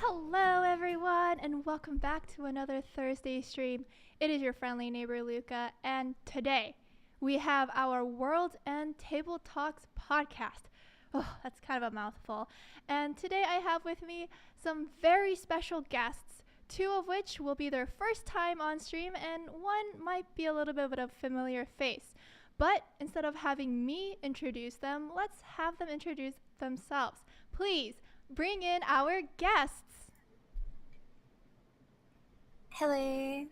Hello, everyone, and welcome back to another Thursday stream. It is your friendly neighbor Luka, and today we have our World End Table Talks podcast. Oh, that's kind of a mouthful. And today I have with me some very special guests, two of which will be their first time on stream, and one might be a little bit of a familiar face. But instead of having me introduce them, let's have them introduce themselves. Please bring in our guests. Hello.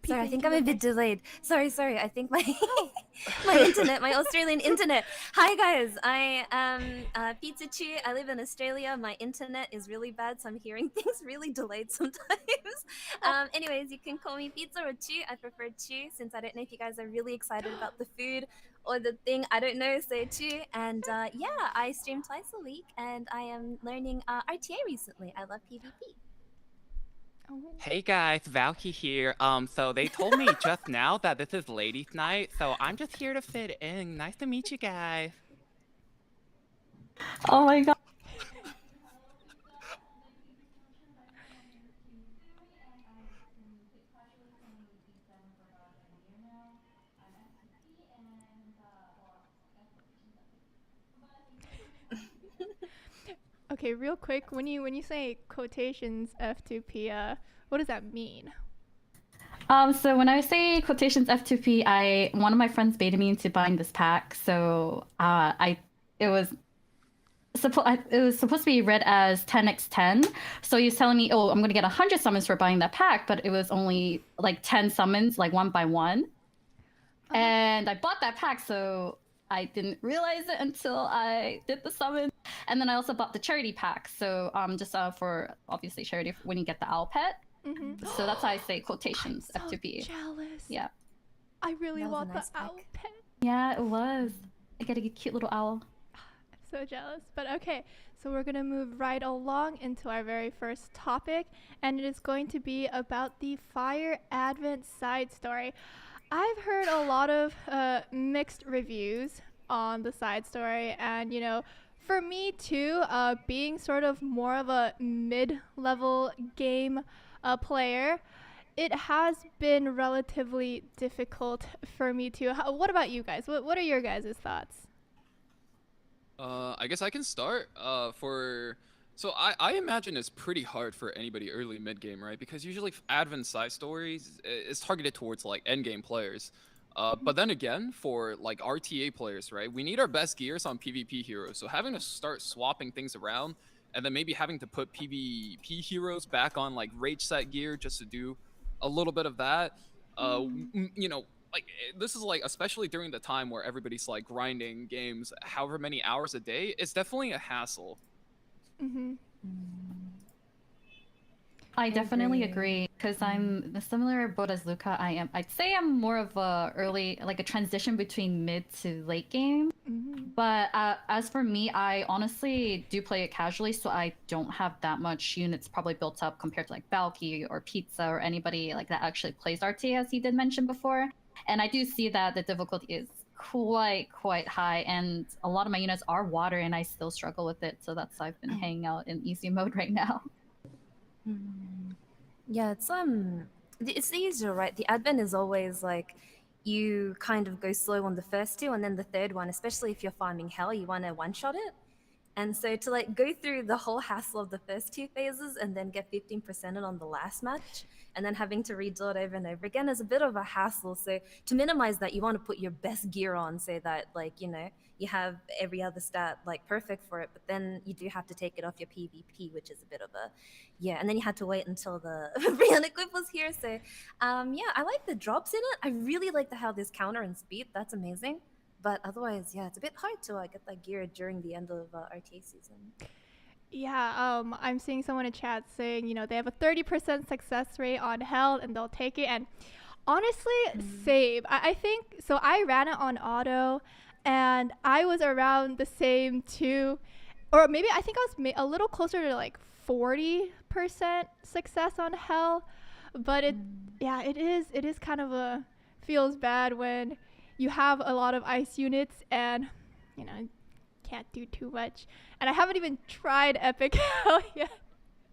Sorry, I think I'm a bit delayed. Sorry. I think my my Australian internet. Hi guys, I am Pizzachuchu. I live in Australia. My internet is really bad, so I'm hearing things really delayed sometimes. Anyways, you can call me Pizza or Chu. I prefer Chu since I don't know if you guys are really excited about the food or the thing. I don't know, so Chu. And yeah, I stream twice a week, and I am learning RTA recently. I love PvP. Hey guys, Valky here. So they told me just now that this is ladies' night, so I'm just here to fit in. Nice to meet you guys. Oh my god. Okay, real quick, when you say quotations F2P, what does that mean? So when I say quotations F2P, one of my friends baited me into buying this pack. So it was supposed to be read as 10x10. So he's telling me, oh, I'm gonna get 100 summons for buying that pack, but it was only like 10 summons, like one by one. And I bought that pack, so I didn't realize it until I did the summon. And then I also bought the charity pack. So just for obviously charity when you get the owl pet. Mm-hmm. So that's how I say quotations I'm so F2P. jealous. Yeah. I really want nice the owl pack. pet. Yeah, it was. I got a cute little owl. I'm so jealous. But okay, so we're gonna move right along into our very first topic, and it is going to be about the Fire Advent side story. I've heard a lot of mixed reviews on the side story, and for me too, being sort of more of a mid-level game player, it has been relatively difficult for me too. What about you guys? What are your guys' thoughts? I guess I can start. So I imagine it's pretty hard for anybody early mid game, right? Because usually Advent side stories is targeted towards like end game players. But then again, for like RTA players, right? We need our best gears on PvP heroes. So having to start swapping things around, and then maybe having to put PvP heroes back on like rage set gear just to do a little bit of that. Like this is like especially during the time where everybody's like grinding games however many hours a day, it's definitely a hassle. Mm-hmm. I definitely agree because I'm the similar boat as Luca. I'd say I'm more of a transition between mid to late game. Mm-hmm. But as for me, I honestly do play it casually, so I don't have that much units probably built up compared to like Valky or Pizza or anybody like that actually plays RT, as he did mention before. And I do see that the difficulty is quite high, and a lot of my units are water, and I still struggle with it. So that's why I've been hanging out in easy mode right now. Yeah, it's the usual, right? The Advent is always like you kind of go slow on the first two, and then the third one, especially if you're farming hell, you want to one-shot it. And so to like go through the whole hassle of the first two phases and then get 15% on the last match, and then having to redo it over and over again is a bit of a hassle. So to minimize that, you want to put your best gear on so that like, you have every other stat like perfect for it, but then you do have to take it off your PvP, which is a bit of a, yeah. And then you had to wait until the Brianna equip was here. So yeah, I like the drops in it. I really like how there's counter and speed. That's amazing. But otherwise, yeah, it's a bit hard to get that gear during the end of RTA season. Yeah, I'm seeing someone in chat saying, they have a 30% success rate on Hell and they'll take it. And honestly, same. I think, so I ran it on auto and I was around the same too. Or maybe I think I was a little closer to like 40% success on Hell. But it is kind of feels bad when you have a lot of ice units and, you know, can't do too much. And I haven't even tried Epic Hell yet.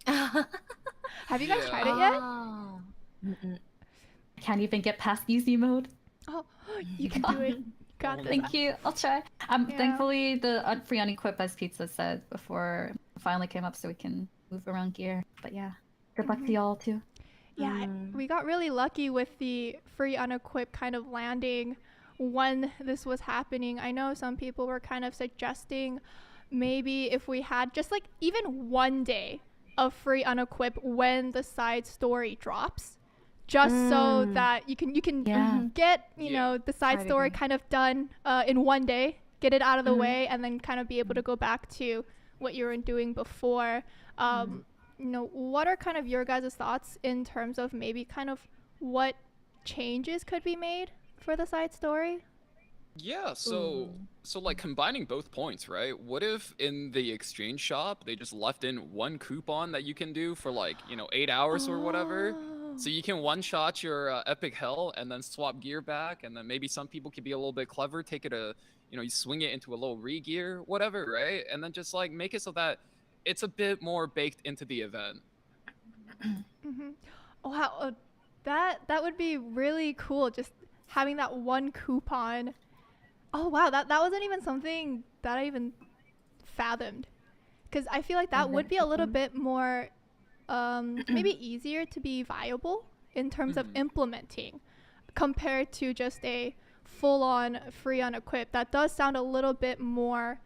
Have you guys tried it yet? Oh. Mm-mm. Can't even get past easy mode. Oh, you can do it. Got this. Thank you. I'll try. Yeah. Thankfully, the free unequip, as Pizza said before, finally came up, so we can move around gear. But yeah, good luck to y'all too. Yeah, we got really lucky with the free unequipped kind of landing when this was happening. I know some people were kind of suggesting maybe if we had just like even one day of free unequipped when the side story drops, just so that you can get you know the side story kind of done in one day, get it out of the way, and then kind of be able to go back to what you were doing before. You know, what are kind of your guys' thoughts in terms of maybe kind of what changes could be made for the side story? Yeah, so like combining both points, right? What if in the exchange shop they just left in one coupon that you can do for like, 8 hours or whatever? So you can one-shot your Epic Hell and then swap gear back, and then maybe some people could be a little bit clever, take it you swing it into a little re-gear, whatever, right? And then just like make it so that it's a bit more baked into the event. Oh, wow, that would be really cool. Just having that one coupon. Oh wow, that wasn't even something that I even fathomed, because I feel like that would be a little bit more maybe easier to be viable in terms of implementing compared to just a full-on free unequipped. That does sound a little bit more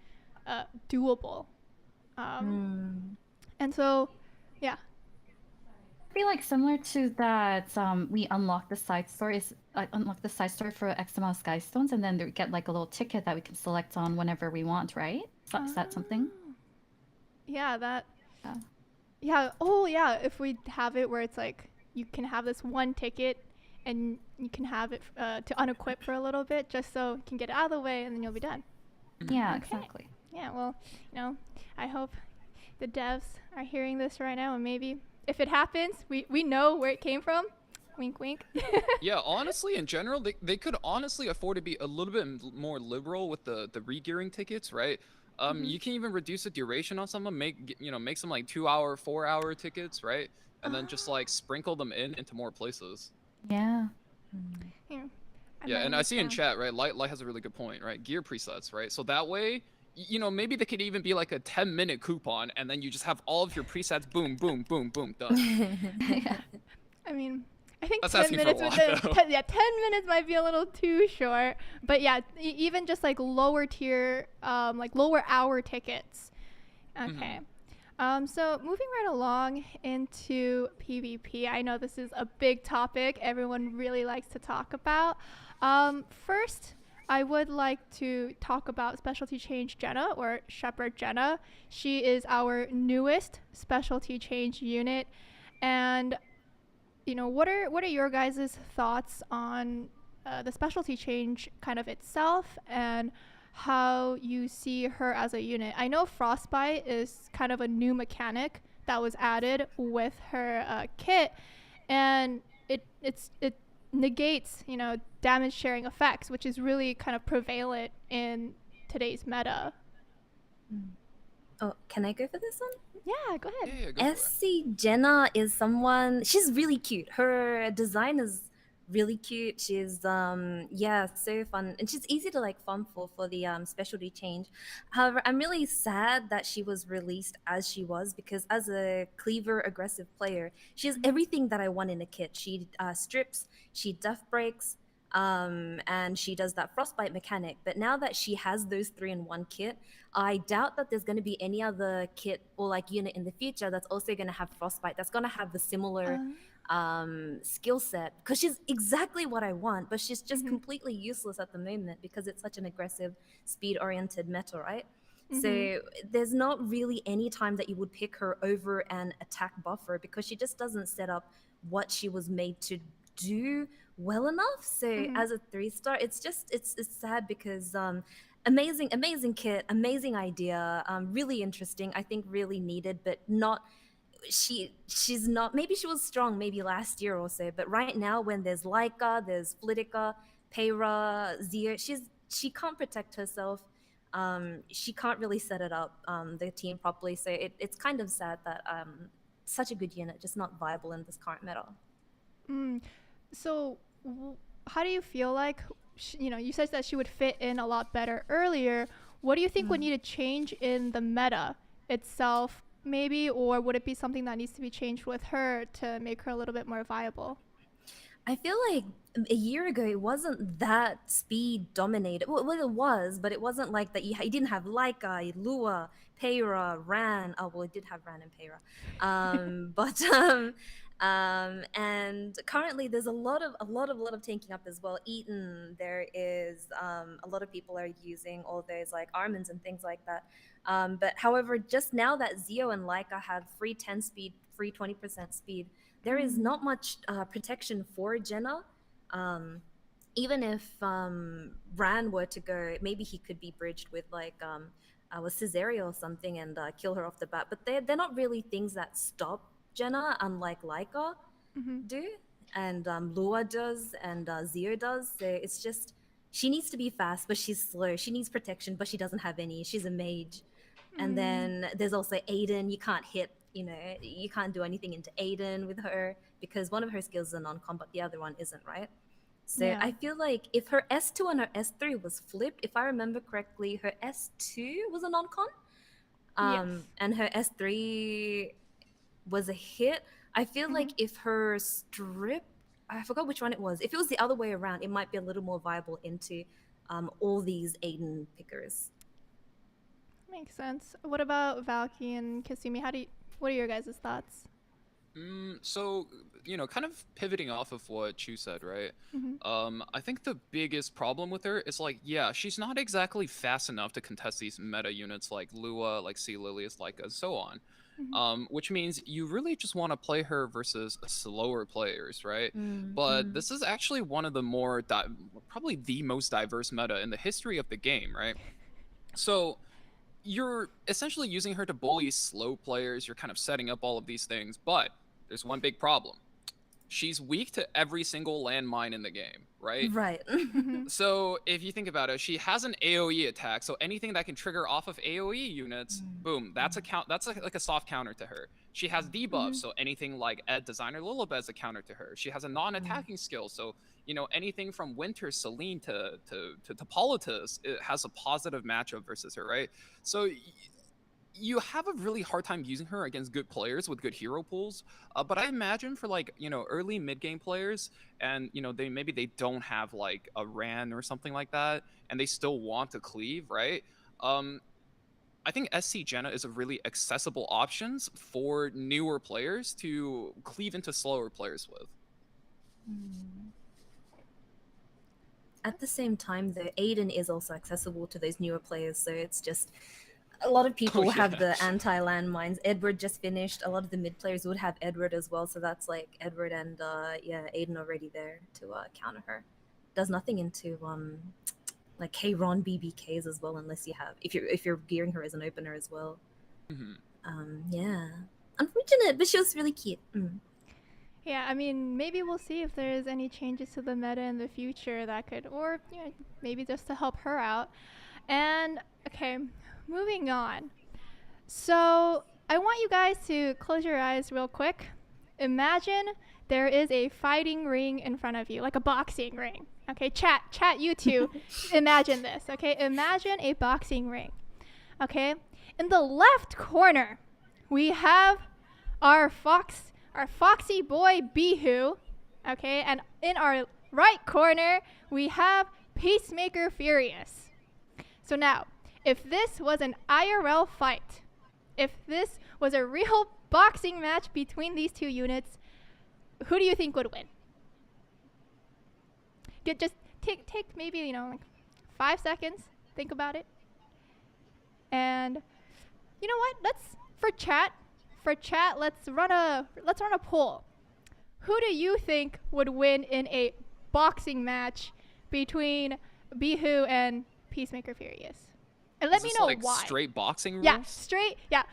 doable. And so yeah, I feel like similar to that, we unlock the side stories, for X amount of sky stones, and then we get like a little ticket that we can select on whenever we want, right? Is that something? Yeah, that. Yeah. Oh, yeah. If we have it where it's like you can have this one ticket, and you can have it to unequip for a little bit, just so you can get it out of the way, and then you'll be done. Yeah, Okay. exactly. Yeah. Well, I hope the devs are hearing this right now, and maybe if it happens, we know where it came from. Wink, wink. Yeah, honestly, in general, they could honestly afford to be a little bit more liberal with the re-gearing tickets, right? You can even reduce the duration on some of them, make some like 2-hour, 4-hour tickets, right? And then just like sprinkle them into more places. Yeah. Yeah, and I see in chat, right, Light has a really good point, right? Gear presets, right? So that way, maybe they could even be like a 10-minute coupon, and then you just have all of your presets, boom, boom, boom, boom, done. I mean, I think That's 10 asking for a minutes lot, though. 10 minutes might be a little too short. But yeah, even just like lower tier, like lower hour tickets. Okay. So moving right along into PvP, I know this is a big topic everyone really likes to talk about. First, I would like to talk about specialty change Jena, or Shepherd Jena. She is our newest specialty change unit, and what are your guys' thoughts on the specialty change kind of itself, and how you see her as a unit? I know Frostbite is kind of a new mechanic that was added with her kit, and it negates damage sharing effects, which is really kind of prevalent in today's meta. Oh, can I go for this one? Yeah, go ahead. Yeah, go for it. SC Jena is someone, she's really cute. Her design is really cute. She's so fun, and she's easy to like farm for the specialty change. However, I'm really sad that she was released as she was, because as a cleaver aggressive player, she has everything that I want in a kit. She strips, she death breaks, and she does that frostbite mechanic. But now that she has those 3 in one kit, I doubt that there's going to be any other kit or like unit in the future that's also going to have frostbite, that's going to have the similar skill set, because she's exactly what I want, but she's just completely useless at the moment because it's such an aggressive speed oriented meta, right? So there's not really any time that you would pick her over an attack buffer, because she just doesn't set up what she was made to do well enough. So as a 3-star, it's sad, because amazing kit, amazing idea, really interesting, I think really needed, but not, she's not, maybe she was strong maybe last year or so, but right now when there's Leica, there's Flitica, Peira, Zio, she can't protect herself. She can't really set it up, the team properly. So it's kind of sad that such a good unit just not viable in this current meta. So, how do you feel like, you said that she would fit in a lot better earlier. What do you think would need to change in the meta itself, maybe, or would it be something that needs to be changed with her to make her a little bit more viable? I feel like a year ago it wasn't that speed dominated. Well, it was, but it wasn't like that. You didn't have Laika, Lua, Peira, Ran. Oh, well, it did have Ran and Peira. And currently there's a lot of tanking up as well. Eaton, there is a lot of people are using all those like Armins and things like that. But however, just now that Zio and Laika have free 10 speed, free 20% speed, there is not much protection for Jena. Even if Ran were to go, maybe he could be bridged with like with Caesarea or something and kill her off the bat. But they're not really things that stop Jena, unlike Laika do, and Lua does, and Zio does. So it's just she needs to be fast, but she's slow. She needs protection, but she doesn't have any. She's a mage. And then there's also Aiden. You can't hit. You can't do anything into Aiden with her because one of her skills is a non-con, but the other one isn't, right? So Yeah. I feel like if her S2 and her S3 was flipped, if I remember correctly, her S2 was a non-con, Yes. and her S3 was a hit. I feel like if her strip, I forgot which one it was. If it was the other way around, it might be a little more viable into all these Aiden pickers. Makes sense. What about Valky and Kisuumi? What are your guys' thoughts? So, kind of pivoting off of what Chu said, right? I think the biggest problem with her is like, yeah, she's not exactly fast enough to contest these meta units like Lua, like Sea Lilius, like and so on. Which means you really just want to play her versus slower players, right? But this is actually one of the more, probably the most diverse meta in the history of the game, right? So you're essentially using her to bully slow players. You're kind of setting up all of these things, but there's one big problem. She's weak to every single landmine in the game, right? Right. So if you think about it, she has an AoE attack, so anything that can trigger off of AoE units, boom, that's like a soft counter to her. She has debuffs, so anything like Ed Designer Lilibet is a counter to her. She has a non-attacking skill, so anything from Winter, Celine to Politis, it has a positive matchup versus her, right? So you have a really hard time using her against good players with good hero pools, but I imagine for like early mid game players, and they don't have like a Ran or something like that, and they still want to cleave, right? I think SC Jena is a really accessible options for newer players to cleave into slower players with. At the same time, though, Aiden is also accessible to those newer players, so it's just a lot of people have the anti-landmines. Edward just finished. A lot of the mid players would have Edward as well, so that's like Edward and Aiden already there to counter her. Does nothing into like K-Ron BBKs as well, unless you have if you're gearing her as an opener as well. Yeah, unfortunate, but she was really cute. Yeah, I mean, maybe we'll see if there's any changes to the meta in the future that could, or maybe just to help her out. And okay, moving on. So I want you guys to close your eyes real quick. Imagine there is a fighting ring in front of you, like a boxing ring. Okay, chat, you two, imagine this. Okay, imagine a boxing ring. Okay, in the left corner, we have our foxy boy Bihu. Okay, and in our right corner, we have Peacemaker Furious. So now, if this was an IRL fight, if this was a real boxing match between these two units, who do you think would win? Just take maybe like 5 seconds, think about it. And you know what? For chat, let's run a poll. Who do you think would win in a boxing match between Bihu and Peacemaker Furious? And let me know like why. Straight boxing rules? Yeah, straight. Yeah.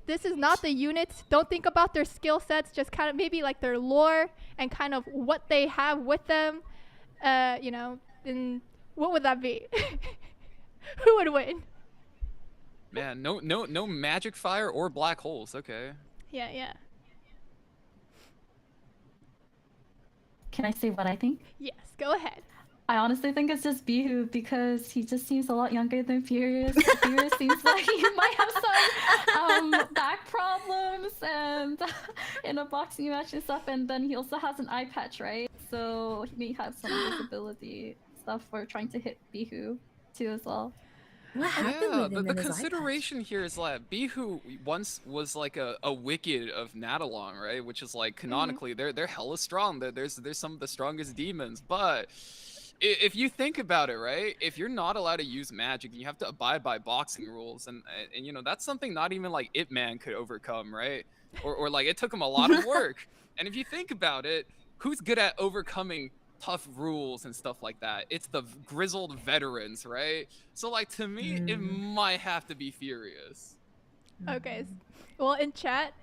This is not the units. Don't think about their skill sets. Just kind of maybe like their lore and kind of what they have with them. you know, then what would that be? Who would win? Man, no magic fire or black holes. Okay. Yeah, yeah. Can I say what I think? Yes, go ahead. I honestly think it's just Bihu because he just seems a lot younger than Furious. Furious seems like he might have some back problems and in a boxing match and stuff, and then he also has an eye patch, right? So he may have some disability stuff for trying to hit Bihu too as well. What happened Yeah, with him the in his iPad? consideration here is that Bihu once was like a wicked of Nadalong, right? Which is like canonically they're hella strong. There's some of the strongest demons, but if you think about it, right? If you're not allowed to use magic, you have to abide by boxing rules, and you know that's something not even like Ip Man could overcome, right? Or like it took him a lot of work. And if you think about it, who's good at overcoming tough rules and stuff like that? It's the grizzled veterans, right? So like to me, it might have to be Furious. Okay. Well, in chat,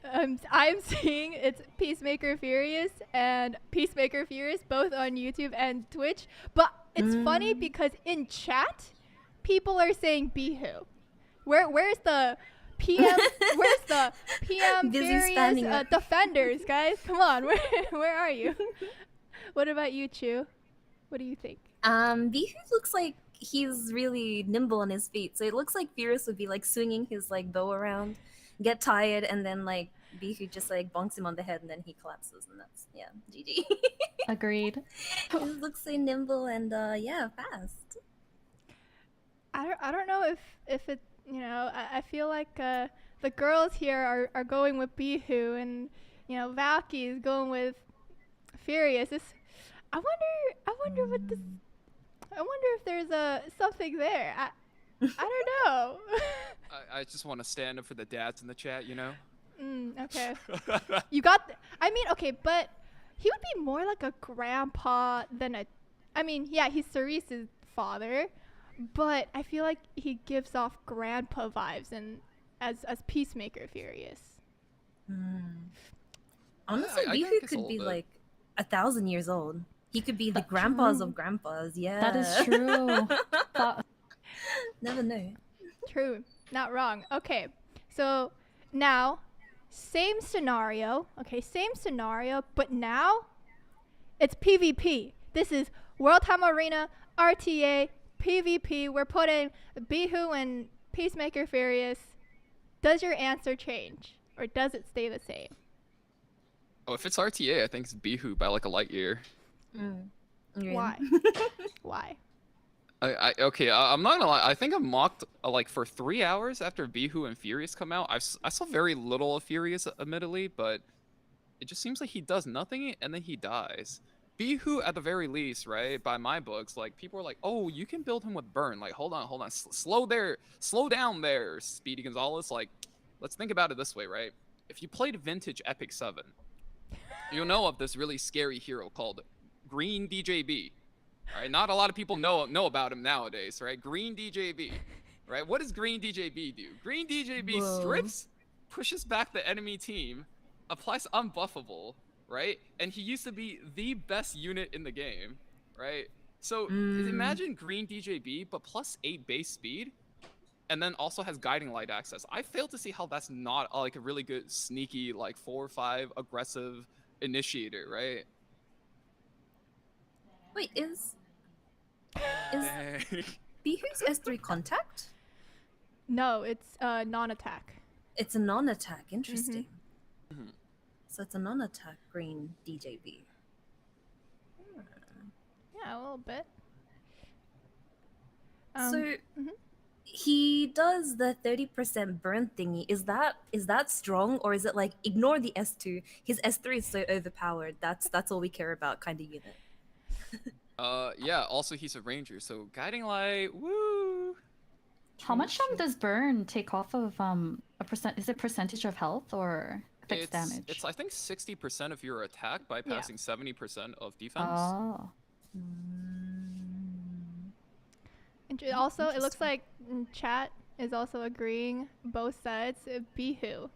I'm seeing it's Peacemaker Furious and Peacemaker Furious both on YouTube and Twitch. But it's funny because in chat, people are saying Bihu. Where's the PM? Where's the PM Busy Furious standing up. defenders, guys? Come on, where are you? What about you, Chu? What do you think? Bihu looks like he's really nimble on his feet, so it looks like Furious would be like swinging his like bow around, get tired, and then like Bihu just like bonks him on the head, and then he collapses, and that's GG. Agreed. He looks so nimble and yeah, fast. I don't know if it, you know, I feel like the girls here are going with Bihu, and you know Valky is going with Furious. I wonder what this. I wonder if there's something there. I don't know. I just want to stand up for the dads in the chat, you know. Okay. You got. I mean, okay, but he would be more like a grandpa than a. I mean, yeah, he's Cerise's father, but I feel like he gives off grandpa vibes, and as Peacemaker Furious. Honestly, I Bihu guess a could little be bit. like 1,000 years old. He could be the grandpas of grandpas. Yeah, That is true. Never know. True. Not wrong. Okay. So now, same scenario. Okay, same scenario, but now it's PvP. This is World Time Arena, RTA, PvP. We're putting Bihu and Peacemaker Furious. Does your answer change, or does it stay the same? Oh, if it's RTA, I think it's Bihu by like a light year. Why? Why? Okay, I'm not gonna lie. I think I mocked like for 3 hours after Bihu and Furious come out. I saw very little of Furious, admittedly, but it just seems like he does nothing and then he dies. Bihu, at the very least, right? By my books, like people are like, "Oh, you can build him with burn." Like, hold on, slow down there, Speedy Gonzalez. Like, let's think about it this way, right? If you played Vintage Epic 7, you'll know of this really scary hero called Green DJB. Right? Not a lot of people know about him nowadays, right? Green DJB. Right? What does Green DJB do? Green DJB strips, pushes back the enemy team, applies unbuffable, right? And he used to be the best unit in the game, right? So imagine Green DJB, but plus 8 base speed, and then also has guiding light access. I fail to see how that's not like a really good sneaky like 4 or 5 aggressive initiator, right? Wait, is Bihu's S3 contact? No, it's non-attack. It's a non-attack. Interesting. So it's a non-attack green DJB. Yeah, a little bit. So he does the 30% burn thingy. Is that strong, or is it like ignore the S2? His S3 is so overpowered. That's all we care about kind of unit. Yeah, also he's a ranger, so guiding light, woo! How much does burn take off of a percent? Is it percentage of health or fixed damage? It's I think 60% of your attack bypassing 70% of defense. Oh. Also, it looks like chat is also agreeing both sides. Bihu.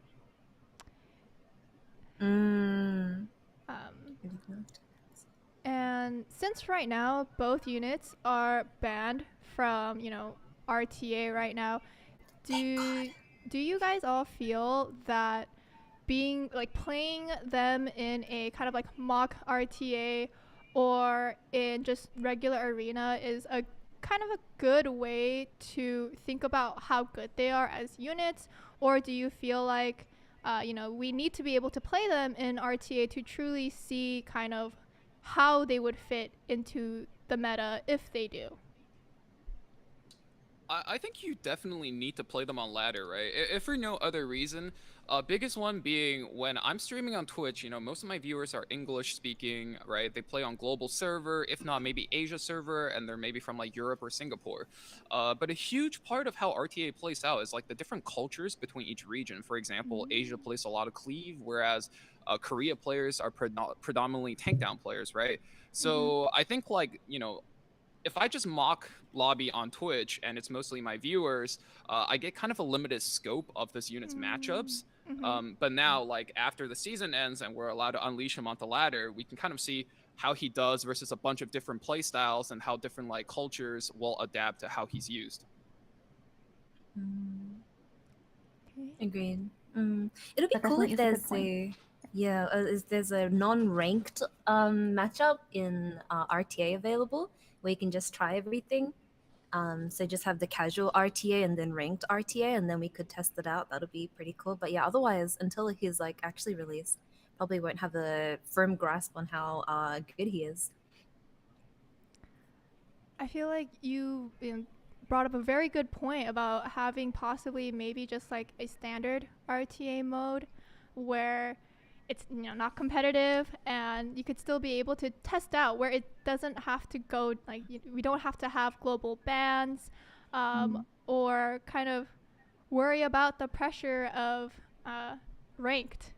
And since right now both units are banned from, RTA right now, do you guys all feel that being like playing them in a kind of like mock RTA or in just regular arena is a kind of a good way to think about how good they are as units, or do you feel like we need to be able to play them in RTA to truly see kind of how they would fit into the meta if they do? I think you definitely need to play them on ladder, right? If for no other reason, biggest one being when I'm streaming on Twitch, most of my viewers are English speaking, right? They play on global server, if not maybe Asia server, and they're maybe from like Europe or Singapore. But a huge part of how RTA plays out is like the different cultures between each region. For example, Asia plays a lot of cleave, whereas Korea players are predominantly tank down players, right? So I think like, if I just mock lobby on Twitch and it's mostly my viewers, I get kind of a limited scope of this unit's matchups. But now, like after the season ends and we're allowed to unleash him onto ladder, we can kind of see how he does versus a bunch of different play styles and how different like cultures will adapt to how he's used. Agreed. It'll be That cool definitely if is a good there's point. there's a non-ranked matchup in RTA available where you can just try everything. So just have the casual RTA and then ranked RTA, and then we could test it out. That'll be pretty cool. But yeah, otherwise, until he's like actually released, probably won't have a firm grasp on how good he is. I feel like you brought up a very good point about having possibly maybe just like a standard RTA mode where it's not competitive and you could still be able to test out where it doesn't have to go like we don't have to have global bans or kind of worry about the pressure of ranked.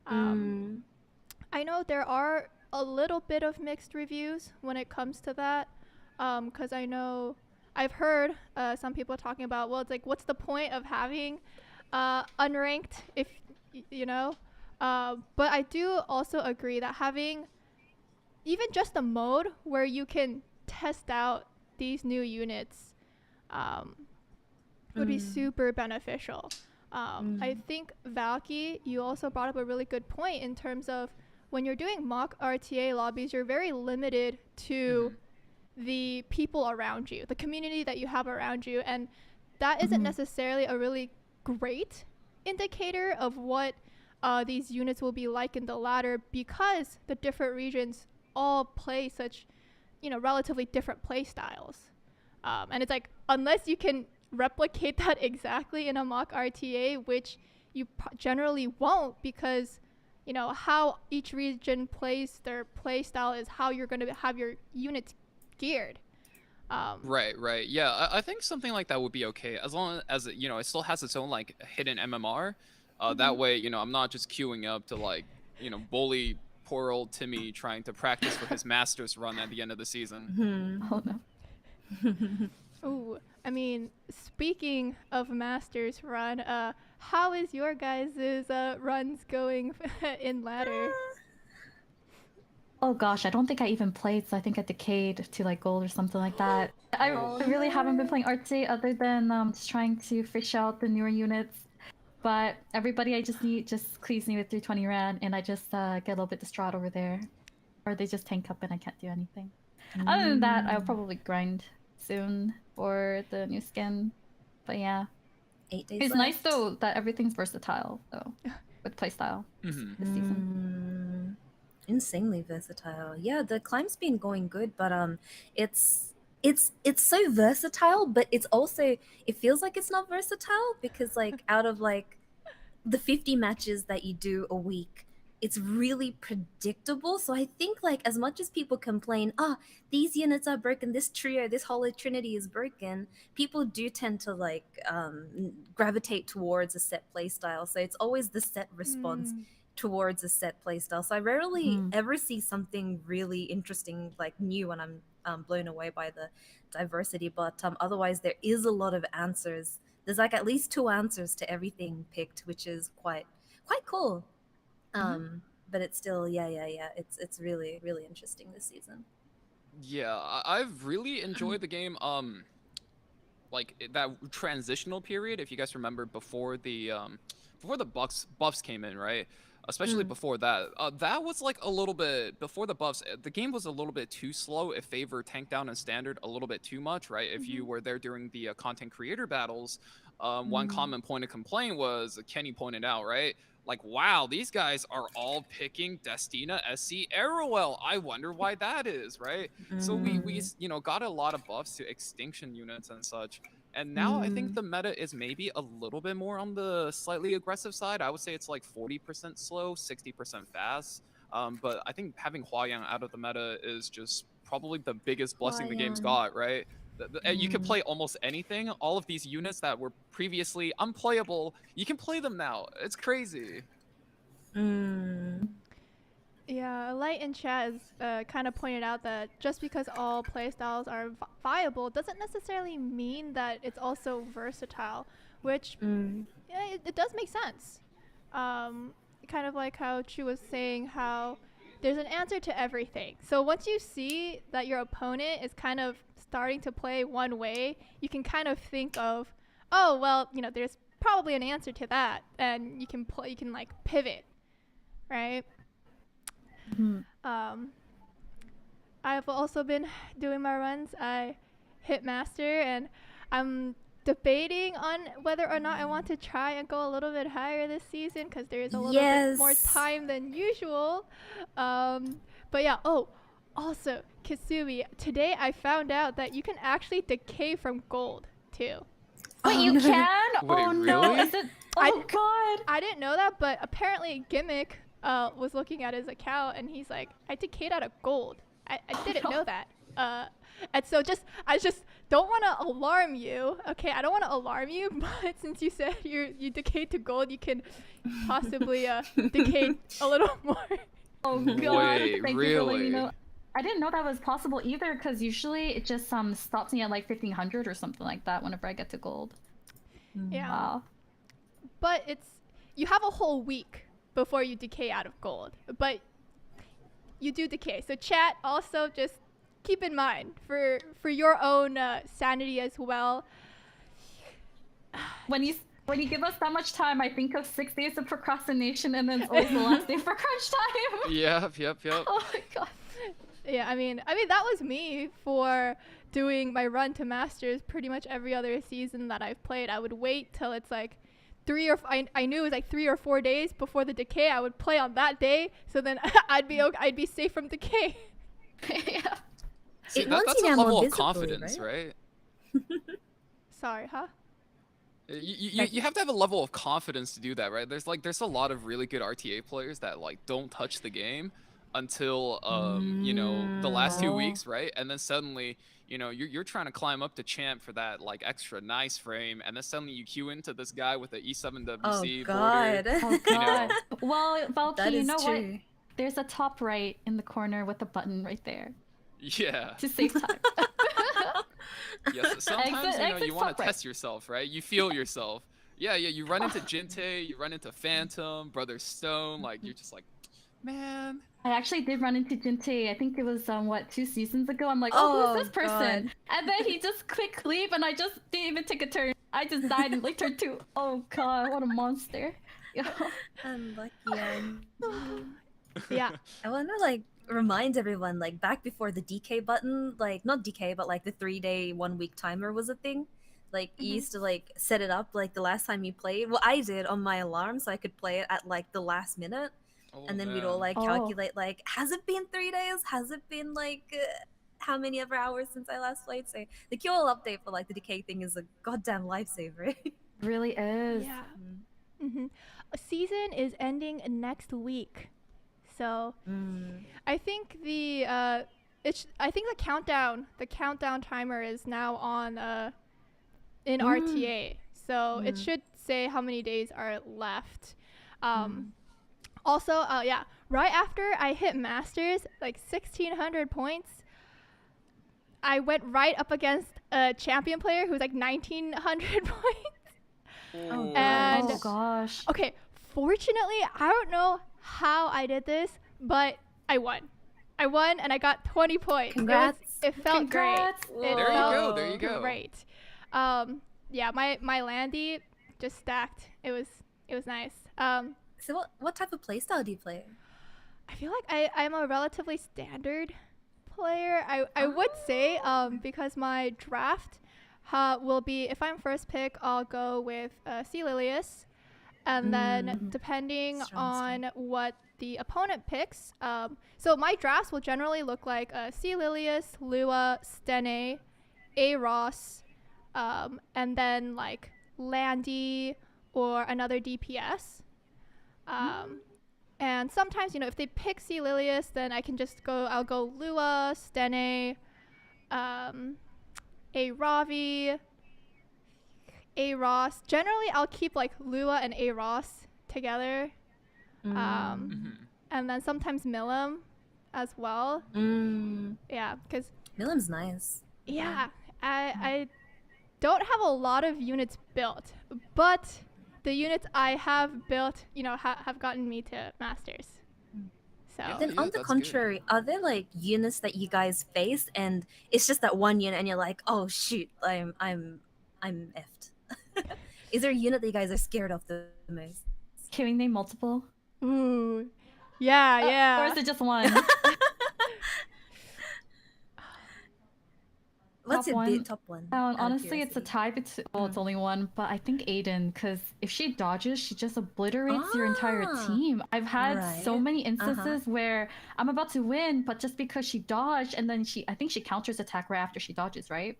I know there are a little bit of mixed reviews when it comes to that, because I know I've heard some people talking about, well, it's like, what's the point of having unranked if but I do also agree that having even just a mode where you can test out these new units would be super beneficial. I think Valky, you also brought up a really good point in terms of when you're doing mock RTA lobbies, you're very limited to the people around you, the community that you have around you, and that isn't necessarily a really great indicator of what these units will be like in the ladder, because the different regions all play such, relatively different play styles. And it's like, unless you can replicate that exactly in a mock RTA, which you generally won't, because, how each region plays their play style is how you're going to have your units geared. Right. Yeah, I think something like that would be okay as long as it still has its own like hidden MMR. That way, I'm not just queuing up to like, bully poor old Timmy trying to practice for his Masters run at the end of the season. Oh no. Ooh, I mean, speaking of Masters run, how is your guys' runs going in ladder? Oh gosh, I don't think I even played, so I think I decayed to like gold or something like that. I really haven't been playing RTA other than just trying to fish out the newer units. But everybody I just cleaves me with 320 rad, and I just get a little bit distraught over there. Or they just tank up and I can't do anything. Other than that, I'll probably grind soon for the new skin. But yeah. 8 days It's left. nice though that everything's versatile though, with playstyle this season. Insanely versatile. Yeah, the climb's been going good, but it's so versatile, but it's also, it feels like it's not versatile because like out of like the 50 matches that you do a week, it's really predictable. So I think like as much as people complain, these units are broken, this trio, this Holy Trinity is broken, people do tend to like gravitate towards a set play style. So it's always the set response towards a set playstyle. So I rarely ever see something really interesting, like new, when I'm blown away by the diversity. But otherwise, there is a lot of answers. There's like at least 2 answers to everything picked, which is quite cool. but it's still yeah. It's really really interesting this season. Yeah, I've really enjoyed the game. Like that transitional period, if you guys remember before the buffs came in, right? Especially before that, that was like a little bit before the buffs. The game was a little bit too slow. It favored tank down and standard a little bit too much, right? If you were there during the content creator battles, one common point of complaint was Kenny pointed out, right? Like, wow, these guys are all picking Destina, SC, Arrowell. I wonder why that is, right? So we got a lot of buffs to extinction units and such. And now I think the meta is maybe a little bit more on the slightly aggressive side. I would say it's like 40% slow, 60% fast. But I think having Huayang out of the meta is just probably the biggest blessing the game's got, right? You can play almost anything. All of these units that were previously unplayable, you can play them now. It's crazy. Yeah, Light in chat has kind of pointed out that just because all playstyles are viable doesn't necessarily mean that it's also versatile, which yeah, it does make sense. Kind of like how Chu was saying how there's an answer to everything. So once you see that your opponent is kind of starting to play one way, you can kind of think of, oh, well, there's probably an answer to that, and you can like pivot, right? I've also been doing my runs. I hit master, and I'm debating on whether or not I want to try and go a little bit higher this season because there's a little bit more time than usual. But yeah, also Kisuumi, today I found out that you can actually decay from gold too. Wait, you can? Wait, no, really? is it? Oh god. I didn't know that, but apparently Gimmick was looking at his account and he's like, I decayed out of gold. I didn't know that. And so I just don't want to alarm you. Okay, I don't want to alarm you, but since you said you decayed to gold, you can possibly decay a little more. Oh god. Wait, Thank really? you for letting me know. I didn't know that was possible either, because usually it just stops me at like 1500 or something like that whenever I get to gold. Yeah. Wow. But you have a whole week before you decay out of gold, but you do decay. So chat, also just keep in mind for your own sanity as well. When you give us that much time, I think of 6 days of procrastination, and then it's always the last day for crunch time. Yep. Oh my god. Yeah, I mean that was me for doing my run to masters pretty much every other season that I've played. I would wait till it's like I knew it was like 3 or 4 days before the decay. I would play on that day, so then I'd be safe from decay. Yeah. See, that's a level of confidence, right? Sorry, huh? You have to have a level of confidence to do that, right? There's a lot of really good RTA players that like don't touch the game until the last 2 weeks, right? And then suddenly you're trying to climb up to champ for that like extra nice frame, and then suddenly you queue into this guy with the E7WC border. Oh god. You know. Well, Valky, you know true. what? There's a top right in the corner with a button right there Yeah. to save time. Yes. Sometimes exit you want top to right. test yourself, right? You feel yourself. Yeah. You run into Jinte, you run into Phantom, Brother Stone. Like you're just like, man. I actually did run into Jinte. I think it was 2 seasons ago. I'm like, who's this person? God. And then he just clicked leave, and I just didn't even take a turn. I just died in like turn 2. Oh god, what a monster. Unlucky. Yeah. I want to like remind everyone, like back before the DK button, like not DK, but like the 3-day 1 week timer was a thing. Like you used to like set it up like the last time you played. Well, I did on my alarm so I could play it at like the last minute. And then we'd all like calculate like, has it been 3 days? Has it been like how many ever hours since I last played? So the QL update for like the decay thing is a goddamn lifesaver. Really is. Yeah. A season is ending next week, so I think the countdown timer is now on in RTA, so it should say how many days are left. Also, right after I hit masters, like 1600 points, I went right up against a champion player who's like 1900 points. Oh. And oh gosh. okay, fortunately, I don't know how I did this, but I won. I won and I got 20 points. Congrats. It felt Congrats. great. It There you felt go. There you go. great. Yeah, my landy just stacked. It was nice. So what type of playstyle do you play? I feel like I'm a relatively standard player. I would say because my draft will be, if I'm first pick, I'll go with C. Lilius, and then depending on what the opponent picks, so my drafts will generally look like C. Lilius, Lua, Stene, A. Ross, and then like Landy or another DPS. And sometimes, you know, if they pick C. Lilius, then I'll go Lua, Stene, A. Ravi, A. Ross. Generally, I'll keep like Lua and A. Ross together. And then sometimes Milim as well. Yeah, because Milim's nice. yeah, I don't have a lot of units built, but the units I have built, you know, have gotten me to masters. So Then Yeah, on the that's good. contrary, are there like units that you guys face and it's just that one unit and you're like, oh shoot, I'm effed. Is there a unit that you guys are scared of the most? Can we name multiple? ooh, yeah. Or is it just one? What's Top your one? top one? out of Honestly, it's a curiosity? tie between. Well, it's only one, but I think Aiden, because if she dodges, she just obliterates your entire Ah, team. I've had so right. many instances where I'm about to win, but just because she dodged, and then I think she counters attack right after she dodges, right?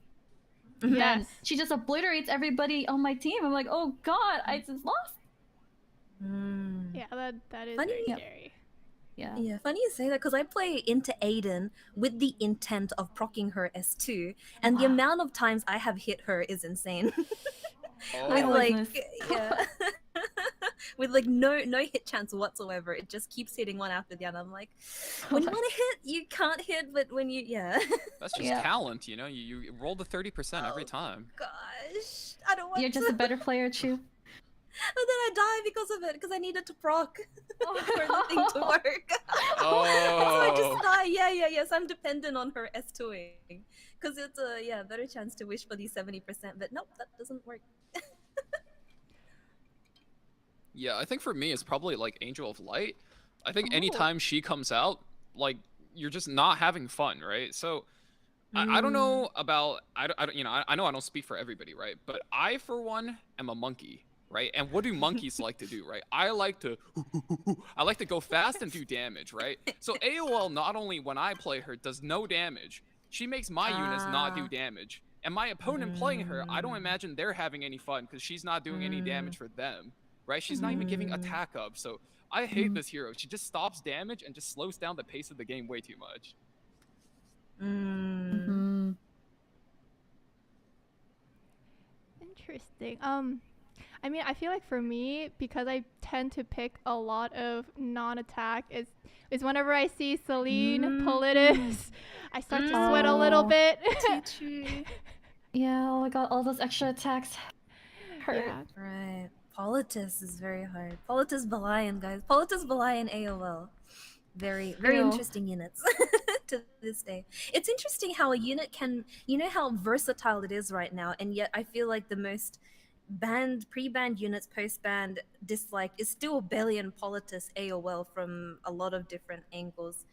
Then Yes. she just obliterates everybody on my team. I'm like, oh god, I just lost. Yeah, that is Funny. very Yep. scary. Yeah. Yeah, funny you say that because I play into Aiden with the intent of proccing her S2, and the amount of times I have hit her is insane. Oh. With Oh, like, goodness. yeah, with like no hit chance whatsoever. It just keeps hitting one after the other. I'm like, when you want to hit, you can't hit, but when you, yeah. That's just Yeah. talent, you know. You roll the 30% every time. Gosh, I don't want You're just to. a better player, Chu. And then I die because of it, because I needed to proc for the thing to work. So I Oh. just die. Yes, I'm dependent on her S2ing. Because it's a better chance to wish for the 70%, but nope, that doesn't work. Yeah, I think for me it's probably like Angel of Light. I think anytime she comes out, like you're just not having fun, right? So I don't know about I don't you know I know I don't speak for everybody, right? But I for one am a monkey, right? And what do monkeys like to do, right? I like to go fast and do damage, right? So AOL not only when I play her does no damage, she makes my units not do damage. And my opponent playing her, I don't imagine they're having any fun because she's not doing any damage for them, right? She's not even giving attack up. So I hate this hero. She just stops damage and just slows down the pace of the game way too much. Interesting. I mean, I feel like for me, because I tend to pick a lot of non-attack, is whenever I see Celine, Politis, I start to sweat a little bit. Yeah, oh my god, all those extra attacks hurt. Yeah. Right. Politis is very hard. Politis Balayan, guys. Politis Balayan AOL. Very Ew. interesting units to this day. It's interesting how a unit can, you know how versatile it is right now, and yet I feel like the most banned, pre-banned units, post-banned, disliked is still Belly and Politis AOL from a lot of different angles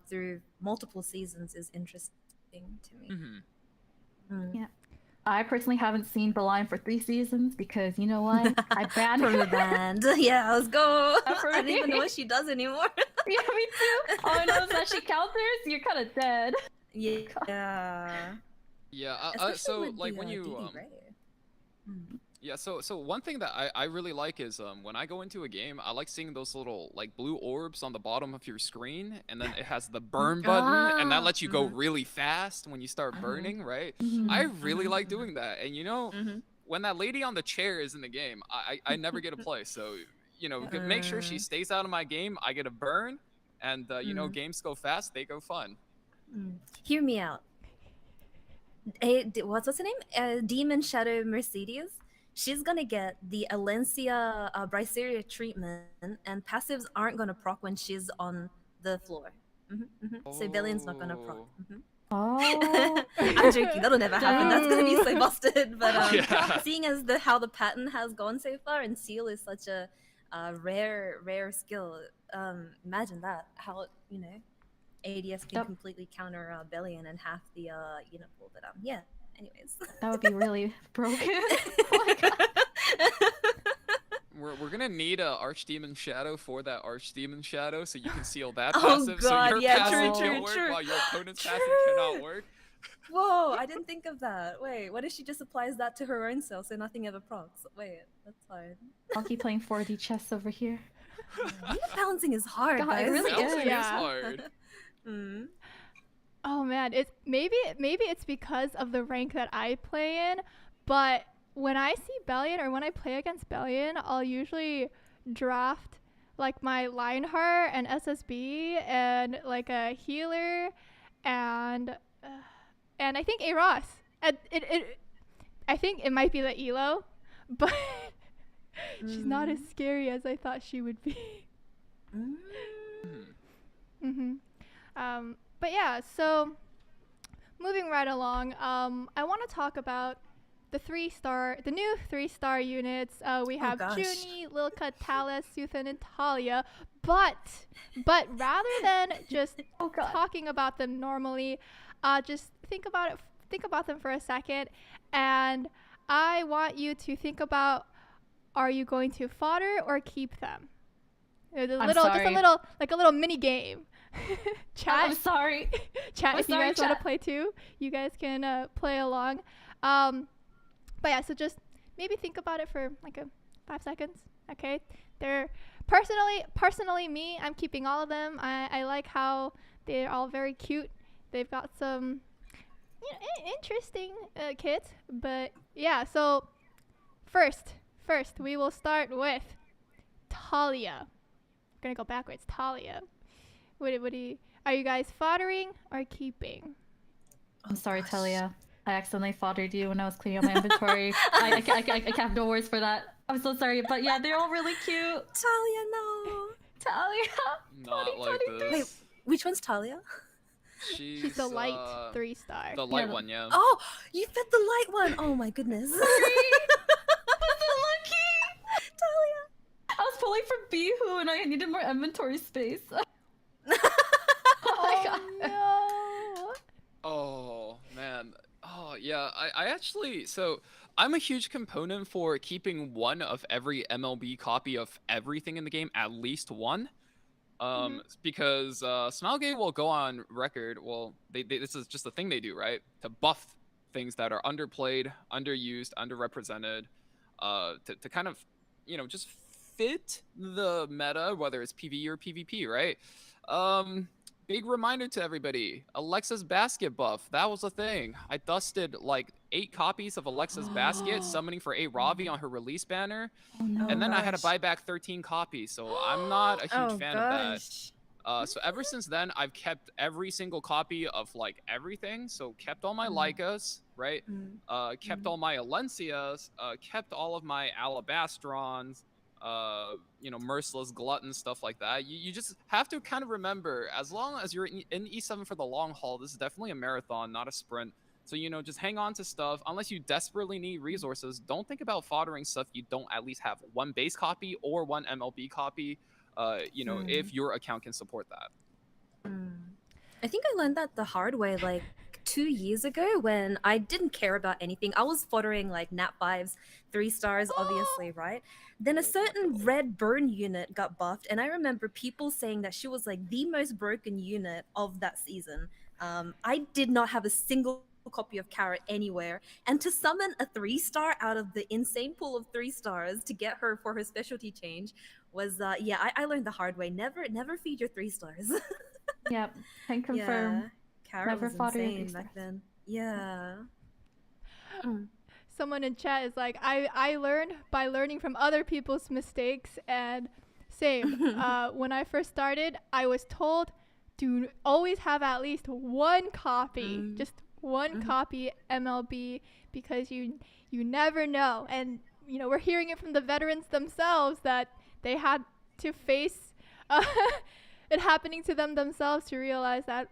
through multiple seasons is interesting to me. Yeah. I personally haven't seen The Line for 3 seasons because you know what? I banned From the her. band. Yeah, let's go. For I don't even know me. what she does anymore. Yeah, me too. All I know is that she counters, you're kind of dead. Yeah. Yeah. Especially So with like the, when you DD Ray. yeah, so one thing that I really like is when I go into a game, I like seeing those little like blue orbs on the bottom of your screen, and then it has the burn button, and that lets you go really fast when you start burning, right? I really like doing that, and you know, when that lady on the chair is in the game, I never get a play, so you know, make sure she stays out of my game. I get a burn, and you know, games go fast, they go fun. Hear me out. What's her name? Demon Shadow Mercedes. she's gonna get the Alencia Bryceria treatment, and passives aren't gonna proc when she's on the floor. So Bellion's not gonna proc. Oh. I'm joking. That'll never happen. That's gonna be so busted. But Yeah. seeing as how the pattern has gone so far, and Seal is such a rare skill. Imagine that. How ADS can completely counter Bellion and half the unit pool. But yeah. Anyways. That would be really broken. Oh my god. We're gonna need a Archdemon Shadow for that Archdemon Shadow, so you can seal that Oh passive. god, so your yeah, passive true, can work true. while your opponent's passive cannot work. Whoa, I didn't think of that. Wait, what if she just applies that to her own self so nothing ever procs? Wait, that's hard. Valky playing 4D chess over here. Unit balancing is hard, God, it guys. really Balancing is. is Yeah. hard. Mm. Oh man, it's maybe it's because of the rank that I play in, but when I see Bellion or when I play against Bellion, I'll usually draft like my Lionheart and SSB and like a healer and I think a Ross. I think it might be the Elo, but she's not as scary as I thought she would be. But yeah, so moving right along, I want to talk about the new 3-star units. We have gosh. Junie, Luka, Talus, Suthan, and Talia. But rather than just talking about them normally, just think about them for a second, and I want you to think about: are you going to fodder or keep them? There's a little mini game. Chat. I'm sorry. Chat. I'm If you sorry, guys want to chat. play too, you guys can play along. But yeah, so just maybe think about it for like 5 seconds. Okay. They're personally me, I'm keeping all of them. I like how they're all very cute. They've got some interesting kits. But yeah, so first we will start with Talia. We're gonna go backwards. Talia. Are you guys foddering or keeping? I'm sorry, Talia. I accidentally foddered you when I was cleaning up my inventory. I have no words for that. I'm so sorry, but yeah, they're all really cute. Talia, no. Talia. Not like this. Wait, which one's Talia? She's the light 3-star. The light Yeah. one, yeah. Oh, you fit the light one. Oh my goodness. I'm so lucky. Talia. I was pulling from Bihu and I needed more inventory space. Oh my god. No. Oh man. Oh yeah. I actually I'm a huge component for keeping one of every MLB copy of everything in the game, at least one. Because Smilegate will go on record. Well, this is just the thing they do, right? To buff things that are underplayed, underused, underrepresented, to kind of, just fit the meta, whether it's PvE or PvP, right? Big reminder to everybody, Alexa's basket buff. That was a thing. I dusted like 8 copies of Alexa's basket, summoning for a Ravi on her release banner. Oh no. And then I had to buy back 13 copies, so I'm not a huge fan of that. So ever since then, I've kept every single copy of like everything. So kept all my Lycas, right? Kept all my Alencias, kept all of my Alabastrons, Merciless Glutton, stuff like that. You just have to kind of remember, as long as you're in E7 for the long haul, this is definitely a marathon, not a sprint. So, just hang on to stuff. Unless you desperately need resources, don't think about foddering stuff you don't at least have one base copy or one MLB copy, if your account can support that. I think I learned that the hard way, like 2 years ago when I didn't care about anything. I was foddering like Nat 5s, 3 stars, obviously, right? Then a certain red burn unit got buffed, and I remember people saying that she was like the most broken unit of that season. I did not have a single copy of Carrot anywhere, and to summon a 3-star out of the insane pool of 3 stars to get her for her specialty change was I learned the hard way. Never feed your 3 stars. Yep. Can confirm. Yeah, Carrot Never was fodder your insane 3 back stars. then. Yeah. Someone in chat is like, I learned by learning from other people's mistakes, and same. When I first started, I was told to always have at least one copy, just one copy MLB, because you never know. And we're hearing it from the veterans themselves that they had to face it happening to them themselves to realize that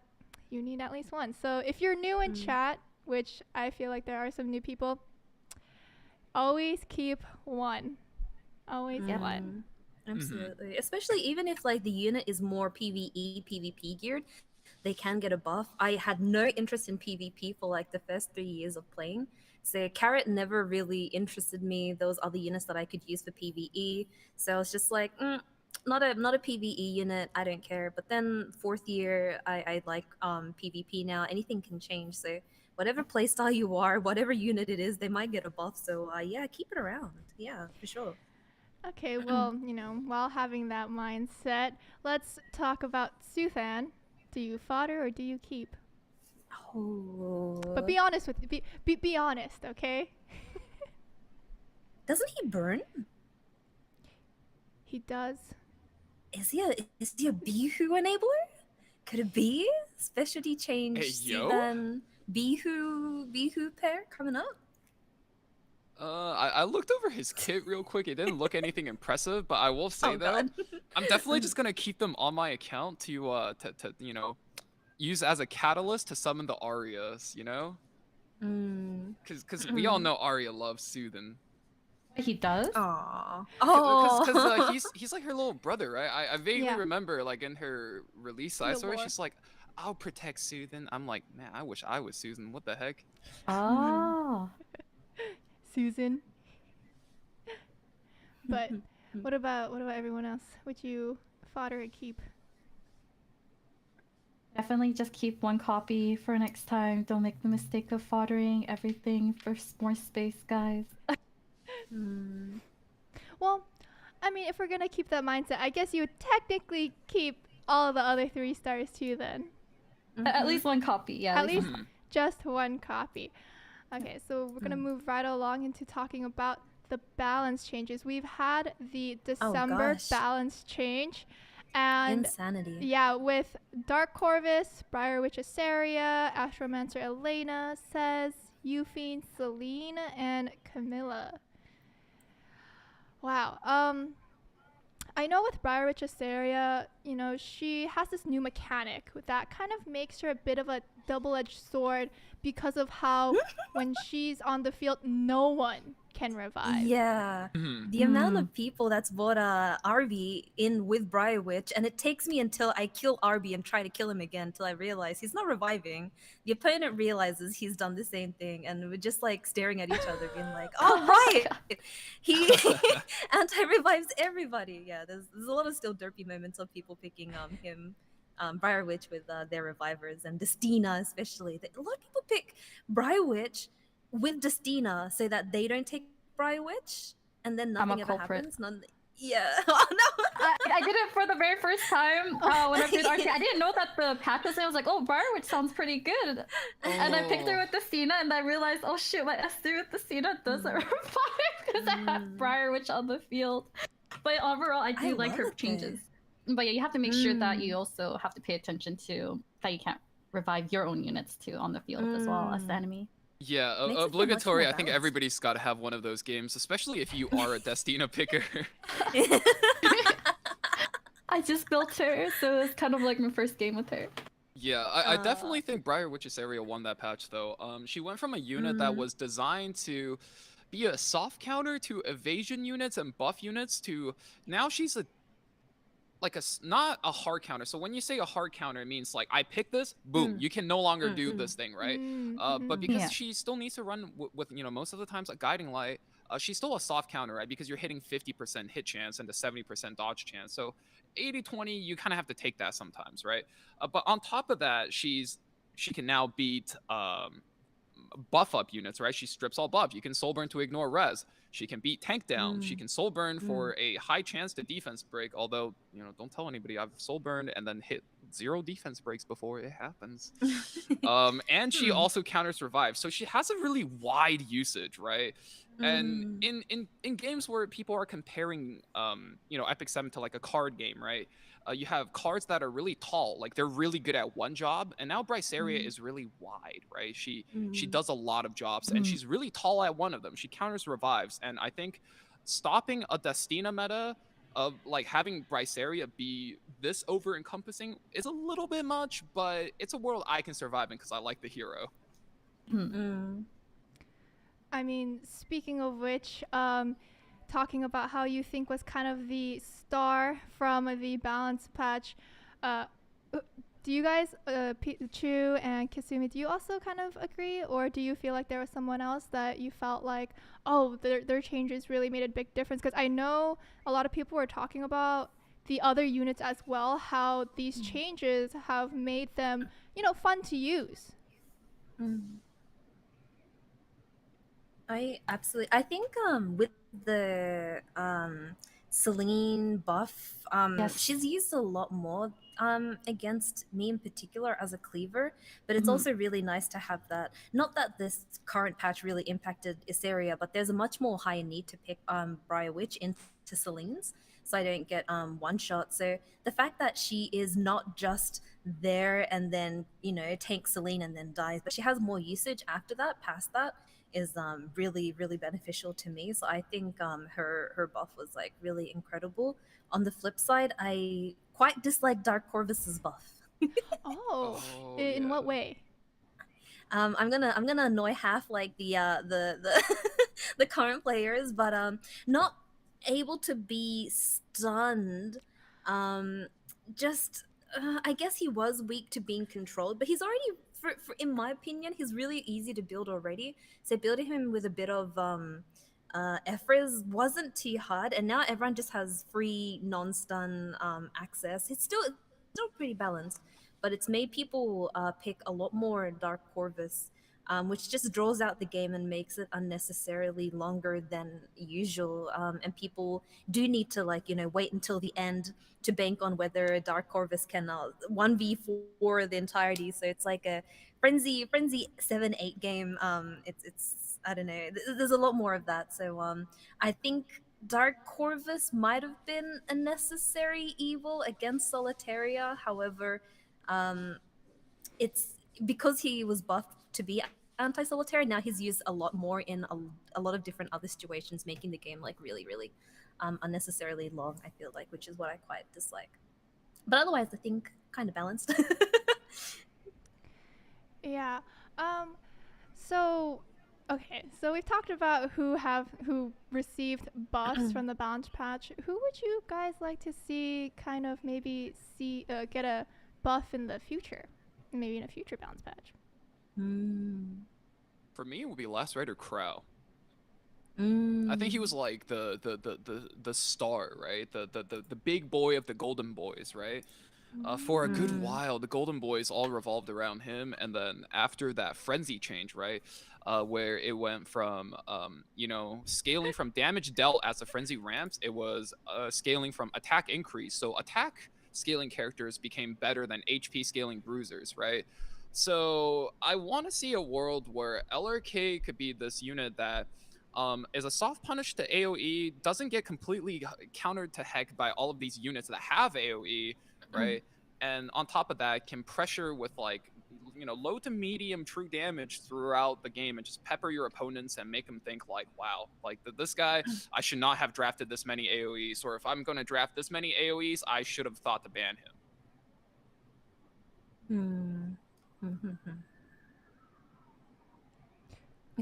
you need at least one. So if you're new in chat, which I feel like there are some new people, always keep one. Always one. Absolutely. Especially even if like the unit is more PvE, PvP geared, they can get a buff. I had no interest in PvP for like the first 3 years of playing. So Carrot never really interested me. Those other units that I could use for PvE. So I was just like, not a PvE unit. I don't care. But then 4th year, I like PvP now. Anything can change. So whatever playstyle you are, whatever unit it is, they might get a buff. So yeah, keep it around. Yeah, for sure. Okay, well, while having that mindset, let's talk about Suthan. Do you fodder or do you keep? Oh. But be honest with be honest, okay? Doesn't he burn? He does. Is he a Bihu enabler? Could it be? Specialty change Hey, yo. Sivan Bihu pair coming up? I looked over his kit real quick. It didn't look anything impressive, but I will say though, God. I'm definitely just gonna keep them on my account to use as a catalyst to summon the Arias. Because we all know Arya loves Soothing. He does? Aww. Because he's like her little brother, right? I vaguely Yeah. remember like in her release side The story, lore. she's like, "I'll protect Soothing." I'm like, man, I wish I was Susan. What the heck? Oh. Susan. But what about everyone else? Would you fodder or keep? Definitely just keep one copy for next time. Don't make the mistake of foddering everything for more space, guys. Well, I mean, if we're gonna keep that mindset, I guess you would technically keep all of the other 3 stars too then. At least one copy, yeah. At least just one copy. Okay, so we're gonna move right along into talking about the balance changes. We've had the December gosh. balance change, and Insanity. yeah, with Dark Corvus, Briar Witch Asaria, Astromancer Elena, Says, Euphine, Celine, and Camilla. Wow. I know with Briar Witch Asaria, she has this new mechanic that kind of makes her a bit of a double-edged sword because of how when she's on the field, no one can revive. Yeah. The amount of people that's bought Arby in with Briar Witch, and it takes me until I kill Arby and try to kill him again till I realize he's not reviving. The opponent realizes he's done the same thing, and we're just like staring at each other, being like, "Oh right, he anti-revives everybody." Yeah, there's a lot of still derpy moments of people picking him. Briar Witch with their revivers, and Destina especially. A lot of people pick Briar Witch with Destina so that they don't take Briar Witch, and then I'm a nothing ever culprit. happens. Yeah. Oh no. I did it for the very first time when I played RT. I didn't know that the path was in. I was like, oh, Briar Witch sounds pretty good. And I picked her with Destina, and I realized, oh shit, my S3 with Destina doesn't revive because I have Briar Witch on the field. But overall, I do like her love changes. But yeah, you have to make sure that you also have to pay attention to that you can't revive your own units too on the field as well as the enemy. Yeah, Makes it feel much obligatory. more I think balanced. everybody's got to have one of those games, especially if you are a Destina picker. I just built her, so it's kind of like my first game with her. Yeah, I definitely think Briar Witch's area won that patch though. She went from a unit that was designed to be a soft counter to evasion units and buff units to now she's not a hard counter. So when you say a hard counter, it means like I pick this, boom, you can no longer do this thing, right? But because she still needs to run with most of the times like guiding light, she's still a soft counter, right? Because you're hitting 50% hit chance and the 70% dodge chance. So 80-20, you kind of have to take that sometimes, right? But on top of that, she can now beat buff up units, right? She strips all buff. You can soul burn to ignore res. She can beat tank down. She can soul burn for a high chance to defense break. Although, don't tell anybody I've soul burned and then hit 0 defense breaks before it happens. And she also counters revive. So she has a really wide usage, right? And in games where people are comparing, Epic 7 to like a card game, right? you have cards that are really tall, like they're really good at one job, and now Bryceria is really wide, right? She does a lot of jobs, and she's really tall at one of them. She counters revives, and I think stopping a Destina meta of like having Bryceria be this over encompassing is a little bit much, but it's a world I can survive in because I like the hero. I mean, speaking of which, talking about how you think was kind of the star from the balance patch, uh, do you guys, Pizzachuchu and Kisuumi, do you also kind of agree, or do you feel like there was someone else that you felt like, oh, their changes really made a big difference? Because I know a lot of people were talking about the other units as well, how these changes have made them, fun to use. I think with the Celine buff, Yes. she's used a lot more against me in particular as a cleaver, but it's also really nice to have that. Not that this current patch really impacted Isseria, but there's a much more higher need to pick Briar Witch into Celine's, so I don't get one shot. So the fact that she is not just there and then tank Celine and then dies, but she has more usage after that, past that, is really really beneficial to me. So I think her buff was like really incredible. On the flip side, I quite dislike Dark Corvus's buff. Oh, Oh, in yeah. what way? I'm gonna annoy half like the the current players, but not able to be stunned. Just I guess he was weak to being controlled, but he's already in my opinion he's really easy to build already. So building him with a bit of Ephra's wasn't too hard, and now everyone just has free non-stun access. It's still pretty balanced, but it's made people pick a lot more Dark Corvus, which just draws out the game and makes it unnecessarily longer than usual. And people do need to wait until the end to bank on whether Dark Corvus can 1v4 the entirety. So it's like a frenzy 7-8 game. It's I don't know. There's a lot more of that. So I think Dark Corvus might have been a necessary evil against Solitaria. However, it's because he was buffed to be anti-solitary. Now he's used a lot more in a lot of different other situations, making the game like really, really unnecessarily long. I feel like, which is what I quite dislike. But otherwise, I think kind of balanced. Yeah. So, okay. So we've talked about who received buffs from the bounce patch. Who would you guys like to see kind of maybe get a buff in the future? Maybe in a future bounce patch. For me, it would be Last Rider Crow. I think he was like the star, right? The big boy of the Golden Boys, right? For a good while, the Golden Boys all revolved around him, and then after that frenzy change, right, where it went from scaling from damage dealt as the frenzy ramps, it was scaling from attack increase. So attack scaling characters became better than HP scaling bruisers, right? So I want to see a world where LRK could be this unit that is a soft punish to AoE, doesn't get completely countered to heck by all of these units that have AoE, right? And on top of that, can pressure with low to medium true damage throughout the game and just pepper your opponents and make them think like, wow, like this guy, I should not have drafted this many AoEs, or if I'm going to draft this many AoEs, I should have thought to ban him.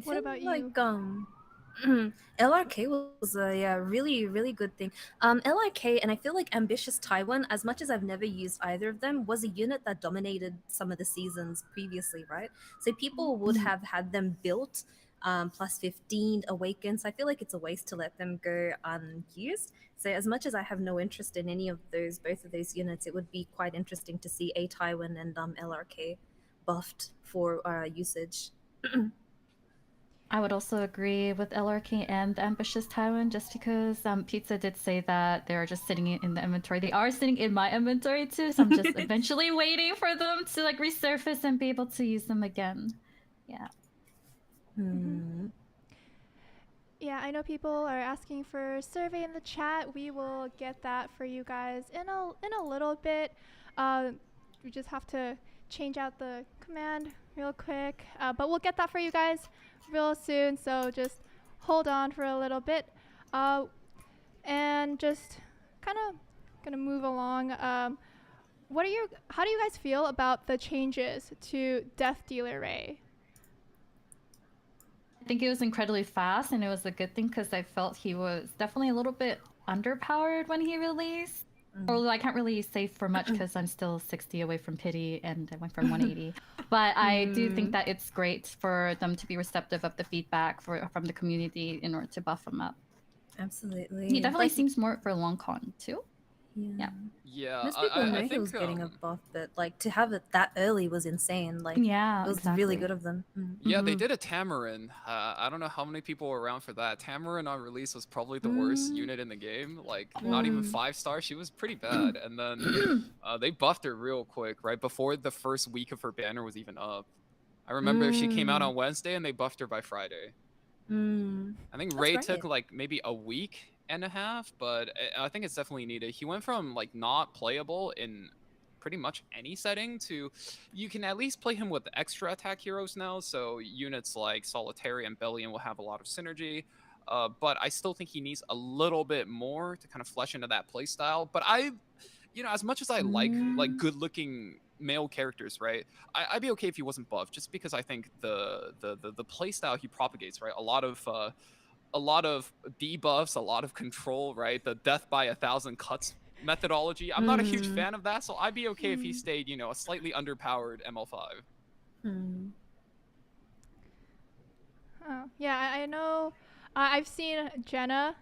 What about you? LRK was a really really good thing. LRK and I feel like Ambitious Taiwan, as much as I've never used either of them, was a unit that dominated some of the seasons previously, right? So people would have had them built plus 15 awakened. So I feel like it's a waste to let them go unused. So as much as I have no interest in both of those units, it would be quite interesting to see a Taiwan and LRK buffed for usage. I would also agree with LRK and the Ambitious Taiwan, just because Pizza did say that they're just sitting in the inventory. They are sitting in my inventory too, so I'm just eventually waiting for them to resurface and be able to use them again. Yeah. Yeah, I know people are asking for a survey in the chat. We will get that for you guys in a little bit. We just have to change out the command real quick, but we'll get that for you guys real soon. So just hold on for a little bit, and just kind of gonna move along. How do you guys feel about the changes to Death Dealer Ray? I think it was incredibly fast, and it was a good thing because I felt he was definitely a little bit underpowered when he released. Although I can't really say for much because I'm still 60 away from pity and I went from 180. But I do think that it's great for them to be receptive of the feedback from the community in order to buff him up. Absolutely. He definitely seems more for long con too. Yeah. Yeah, Most people knew I he think was getting a buff, but like to have it that early was insane. Like, yeah, it was really good of them. yeah, they did a Tamarin. I don't know how many people were around for that. Tamarin on release was probably the worst unit in the game. Like, not even 5-star. She was pretty bad. And then they buffed her real quick, right before the first week of her banner was even up. I remember she came out on Wednesday and they buffed her by Friday. I think Ray took like maybe a week and a half, but I think it's definitely needed. He went from like not playable in pretty much any setting to you can at least play him with extra attack heroes now, so units like Solitary and Bellion will have a lot of synergy. But I still think he needs a little bit more to kind of flesh into that playstyle. But as much as I like good-looking male characters, right? I'd be okay if he wasn't buffed, just because I think the playstyle he propagates, right? A lot of debuffs, a lot of control, right? The death by 1,000 cuts methodology. I'm not a huge fan of that, so I'd be okay if he stayed, a slightly underpowered ML5. Oh, yeah, I know. I've seen Jena.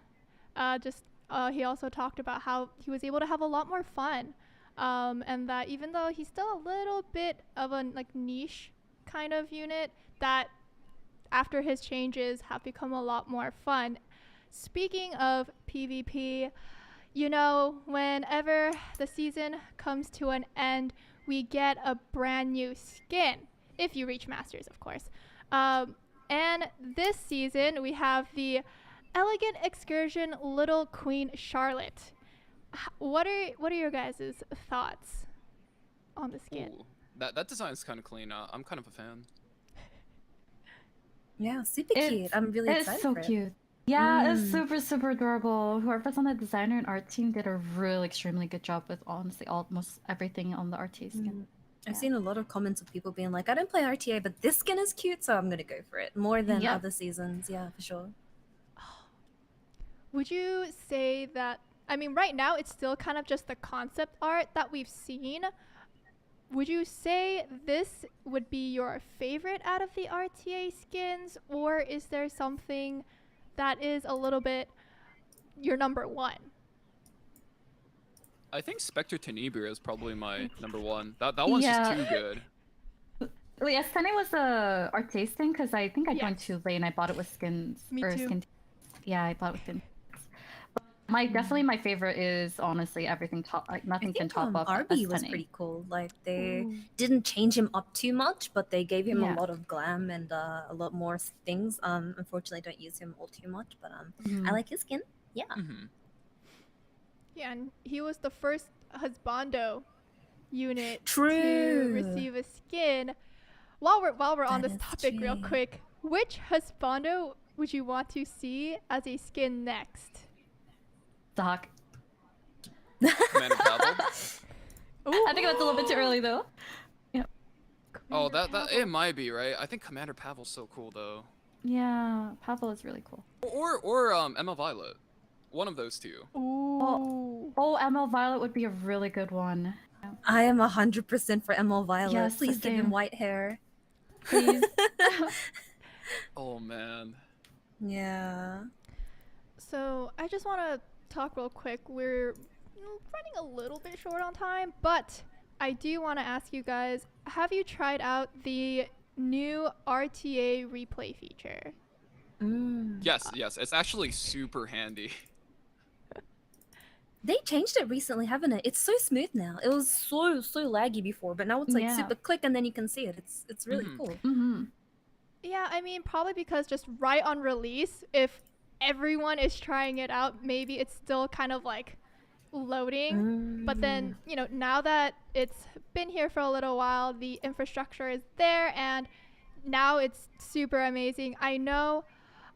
He also talked about how he was able to have a lot more fun, and that even though he's still a little bit of a niche kind of unit, that after his changes have become a lot more fun. Speaking of PvP, whenever the season comes to an end, we get a brand new skin, if you reach Masters, of course. And this season, we have the Elegant Excursion Little Queen Charlotte. What are your guys' thoughts on the skin? Ooh, that design is kind of clean. I'm kind of a fan. Yeah, super cute. I'm really excited It's so for it. cute. Yeah, it's super, super adorable. Whoever's on the designer and art team did a really extremely good job with honestly almost everything on the RTA skin. I've seen a lot of comments of people being like, I don't play RTA, but this skin is cute, so I'm gonna go for it. More than other seasons, yeah, for sure. Would you say that, right now it's still kind of just the concept art that we've seen. Would you say this would be your favorite out of the RTA skins, or is there something that is a little bit your number one? I think Spectre Tenebria is probably my number one. That one's just too good. Wait, Ascending was a RTA skin because I think I joined too late and I bought it with skins. Me too. Yeah, I bought it with skins. Definitely my favorite is honestly everything nothing can top up. Arby was pretty cool. Like they didn't change him up too much, but they gave him a lot of glam and a lot more things. Unfortunately, I don't use him all too much, but I like his skin. Yeah. Yeah, and he was the first husbando unit to receive a skin. While we're on this topic, real quick, which husbando would you want to see as a skin next? Doc. Commander Pavel. I think that's a little bit too early though. Yeah. Oh, that it might be, right? I think Commander Pavel's so cool though. Yeah, Pavel is really cool. Or ML Violet. One of those two. Ooh. Oh, ML Violet would be a really good one. I am 100% for ML Violet. Yes, please give him white hair. Please. Oh man. Yeah. So I just want to talk real quick. We're running a little bit short on time, but I do want to ask you guys, have you tried out the new RTA replay feature? Yes, it's actually super handy. They changed it recently, haven't it? It's so smooth now. It was so laggy before, but now it's like super click and then you can see it. It's really cool. Yeah, probably because just right on release, if everyone is trying it out, maybe it's still kind of like loading. But then, you know, now that it's been here for a little while, the infrastructure is there, and now it's super amazing. I know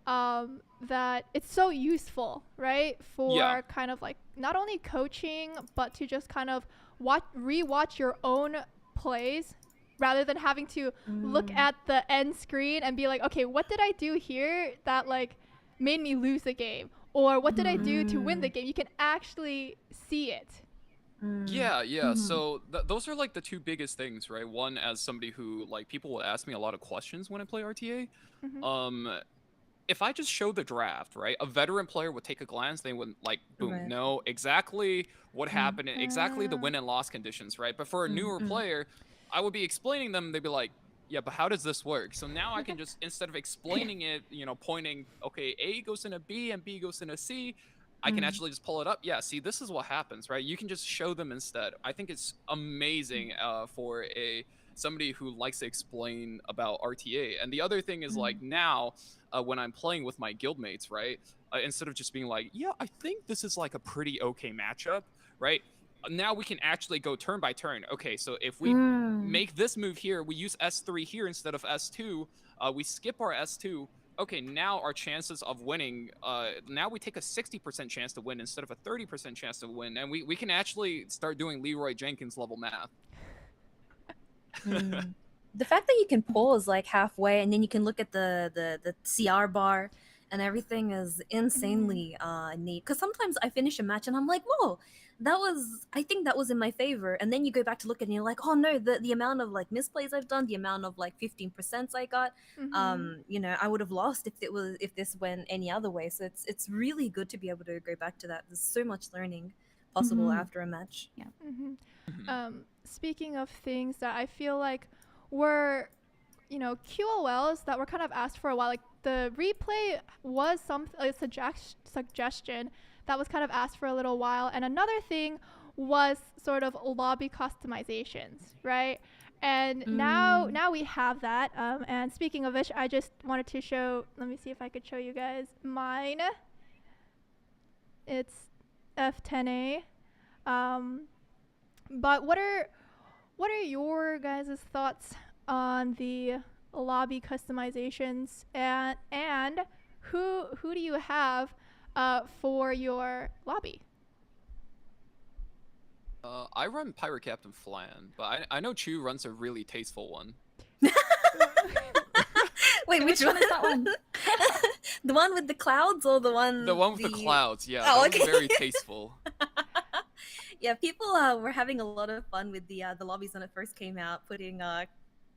that it's so useful, right? For Yeah. kind of like not only coaching, but to just kind of rewatch your own plays rather than having to look at the end screen and be like, okay, what did I do here that like made me lose the game? Or what did I do to win the game? You can actually see it. Yeah, yeah. So those are like the two biggest things, right? One, as somebody who like people will ask me a lot of questions when I play RTA. If I just show the draft, right, a veteran player would take a glance, they would like, boom, Right. know exactly what happened, exactly the win and loss conditions, right? But for a newer player, I would be explaining them, they'd be like, yeah, but how does this work? So now I can just, instead of explaining it, you know, pointing, okay, A goes in a B and B goes in a C, I can actually just pull it up. Yeah, see, this is what happens, right? You can just show them instead. I think it's amazing for somebody who likes to explain about RTA. And the other thing is like now, when I'm playing with my guildmates, right? Instead of just being like, yeah, I think this is like a pretty okay matchup, right? Now we can actually go turn by turn. Okay, so if we make this move here, we use S3 here instead of S2. We skip our S2. Okay, now our chances of winning, now we take a 60% chance to win instead of a 30% chance to win. And we can actually start doing Leroy Jenkins level math. The fact that you can pause like halfway and then you can look at the CR bar and everything is insanely neat. Because sometimes I finish a match and I'm like, whoa, I think that was in my favor. And then you go back to look at it and you're like, oh no, the amount of like misplays I've done, the amount of like 15% I got, you know, I would have lost if this went any other way. So it's really good to be able to go back to that. There's so much learning possible after a match. Yeah. Speaking of things that I feel like were, you know, QOLs that were kind of asked for a while, like the replay was a suggestion that was kind of asked for a little while, and another thing was sort of lobby customizations, right? And now we have that. And speaking of which, I just wanted to show. Let me see if I could show you guys mine. It's F10A. But what are your guys' thoughts on the lobby customizations, and who do you have for your lobby? I run Pirate Captain Flan, but I know Chu runs a really tasteful one. Wait, which one is that one? The one with the clouds or the one? The one with the clouds, yeah. Oh, that okay. was very tasteful. Yeah, people were having a lot of fun with the lobbies when it first came out, putting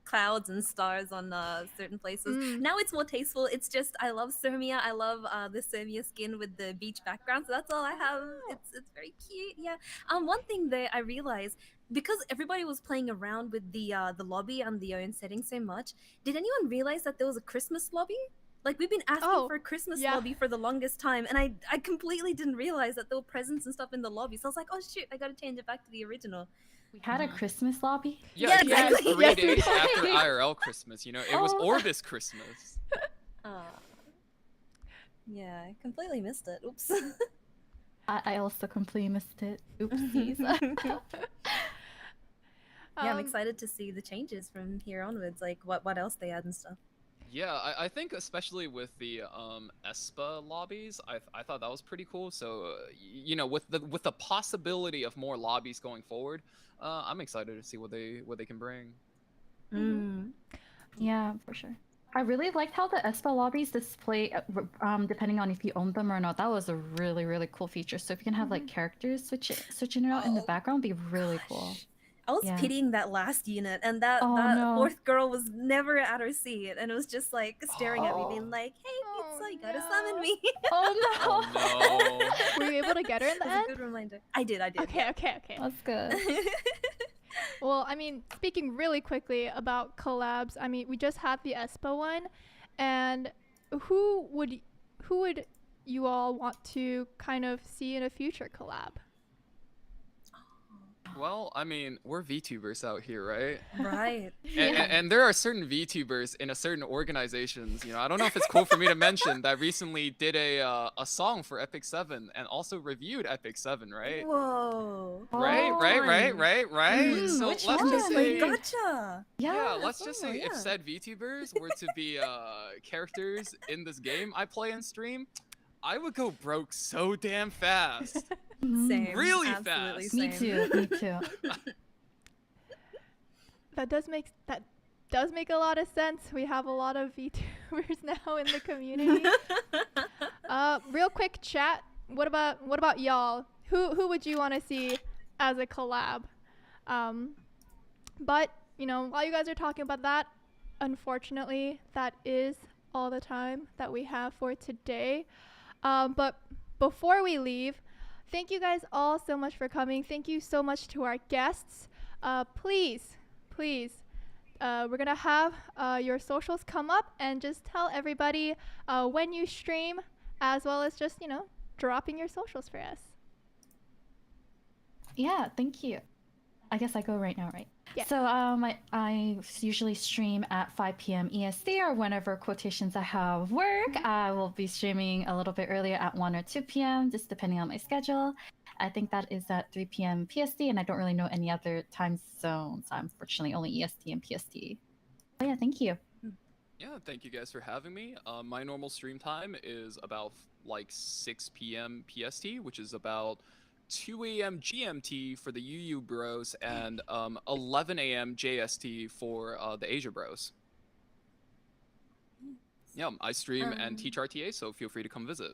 clouds and stars on certain places. Now it's more tasteful. It's just I love Sermia. I love the Sermia skin with the beach background. So that's all I have. It's very cute. Yeah. One thing that I realized, because everybody was playing around with the lobby and the own setting so much, did anyone realize that there was a Christmas lobby? Like, we've been asking for a Christmas lobby for the longest time, and I completely didn't realize that there were presents and stuff in the lobby. So I was like, oh shoot, I gotta change it back to the original. We had a Christmas lobby? Yeah, exactly. 3 days after IRL Christmas, you know? It was Orbis Christmas. Yeah, I completely missed it. Oops. I also completely missed it. Oopsies. Yeah, I'm excited to see the changes from here onwards, like what else they add and stuff. Yeah, I think especially with the ESPA lobbies, I thought that was pretty cool. So you know, with the possibility of more lobbies going forward, I'm excited to see what they can bring. Yeah, for sure. I really liked how the ESPA lobbies display, depending on if you own them or not. That was a really cool feature. So if you can have like characters switching it out in the background, it'd be really cool. I was pitying that last unit, and that fourth girl was never at her seat, and it was just like staring at me, being like, "Hey, Pizza, you gotta summon me." Oh no! Were you able to get her in the end? A good reminder. I did. Okay. That's good. Well, I mean, speaking really quickly about collabs, I mean, we just had the ESPA one, and who would you all want to kind of see in a future collab? Well, I mean, we're VTubers out here, right? Right. And there are certain VTubers in a certain organizations. I don't know if it's cool for me to mention that recently did a song for Epic 7 and also reviewed Epic 7, right? Whoa. Right. Mm, So which let's one? just say, Gotcha. yeah, let's just say yeah. if said VTubers were to be characters in this game I play and stream, I would go broke so damn fast. Mhm. Same. Really Absolutely fast. Me same. too. Me too. That does make a lot of sense. We have a lot of VTubers now in the community. Real quick chat. What about y'all? Who would you want to see as a collab? But while you guys are talking about that, unfortunately, that is all the time that we have for today. But before we leave, thank you guys all so much for coming. Thank you so much to our guests. Please, we're gonna have your socials come up and just tell everybody when you stream, as well as just dropping your socials for us. Yeah, thank you. I guess I go right now, right? Yeah. So I usually stream at 5 p.m. EST or whenever quotations I have work. I will be streaming a little bit earlier at 1 or 2 p.m. just depending on my schedule. I think that is at 3 p.m. PST, and I don't really know any other time zones. Unfortunately, only EST and PST. Oh yeah, thank you. Yeah, thank you guys for having me. My normal stream time is about like 6 p.m. PST, which is about 2 a.m. GMT for the UU bros and 11 a.m. JST for the Asia bros. Yeah, I stream and teach RTA, so feel free to come visit.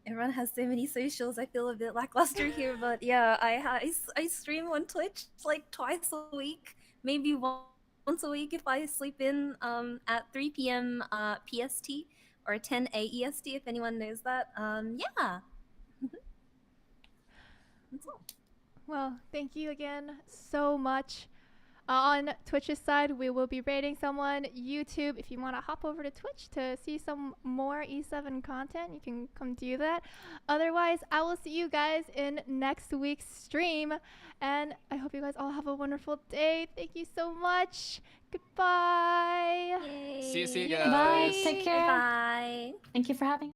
Everyone has so many socials. I feel a bit lackluster here, but yeah, I stream on Twitch like twice a week, maybe once a week if I sleep in at 3 p.m. PST or 10 AEST if anyone knows that. Yeah. That's all. Well, thank you again so much. On Twitch's side, we will be rating someone. YouTube, if you want to hop over to Twitch to see some more E7 content, you can come do that. Otherwise, I will see you guys in next week's stream. And I hope you guys all have a wonderful day. Thank you so much. Goodbye. Yay. See you guys. Bye. Take care. Bye. Thank you for having